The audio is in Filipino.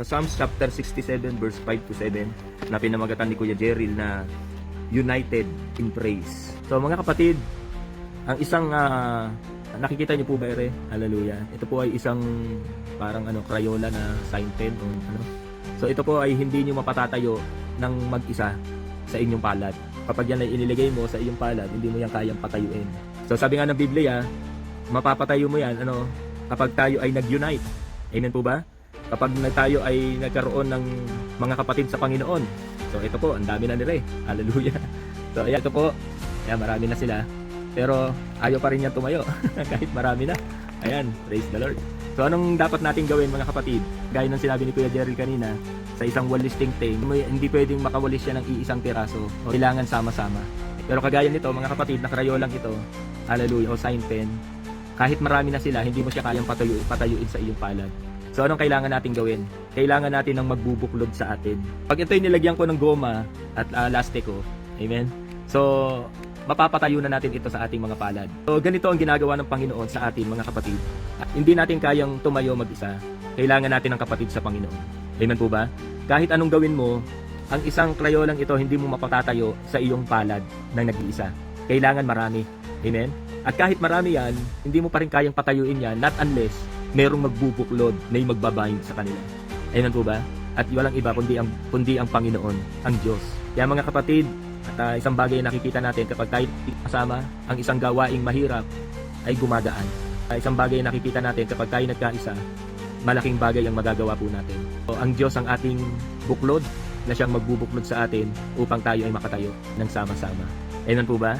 Sa Psalms chapter 67 verse 5 to 7 na pinamagatan ni Kuya Jerril na United in Praise. So mga kapatid, ang isang nakikita niyo po ba ere? Hallelujah. Ito po ay isang parang Crayola na sign pen o ano. So ito po ay hindi niyo mapatatayo ng mag-isa sa inyong palad. Kapag yan ay inilagay mo sa iyong palad, hindi mo yan kayang patayuin. So sabi nga ng Biblia, mapapatayo mo yan kapag tayo ay nag-unite. Amen po ba? Kapag tayo ay nagkaroon ng mga kapatid sa Panginoon. So ito po, ang dami na nila eh. Hallelujah. So ayan, ito po. Ayan, marami na sila. Pero ayaw pa rin niya tumayo. Kahit marami na. Ayan, praise the Lord. So anong dapat natin gawin mga kapatid? Gaya ng sinabi ni Kuya Jerril kanina, sa isang walis tingting, hindi pwedeng makawalis siya ng iisang piraso. O kailangan sama-sama. Pero kagaya nito mga kapatid, na Crayolang ito, hallelujah, o sign pen, kahit marami na sila, hindi mo siya kayang patayuin sa iyong palad. So anong kailangan natin gawin? Kailangan natin ng magbubuklod sa atin. Pag ito'y nilagyan ko ng goma at lastiko, amen? So mapapatayo na natin ito sa ating mga palad. So ganito ang ginagawa ng Panginoon sa atin mga kapatid. Hindi natin kayang tumayo mag-isa. Kailangan natin ng kapatid sa Panginoon. Amen po ba? Kahit anong gawin mo, ang isang Crayolang ito hindi mo mapatatayo sa iyong palad ng nag-iisa. Kailangan marami. Amen? At kahit marami yan, hindi mo pa rin kayang patayuin yan, not unless merong magbubuklod na yung magbabind sa kanila. Amen po ba? At walang iba kundi ang Panginoon, ang Diyos. Kaya mga kapatid, at isang bagay na nakikita natin kapag tayo kasama, ang isang gawaing mahirap ay gumagaan. Isang bagay na nakikita natin kapag tayo nagkaisa, malaking bagay ang magagawa po natin. So, ang Diyos ang ating buklod na siyang magbubuklod sa atin upang tayo ay makatayo ng sama-sama. Amen po ba?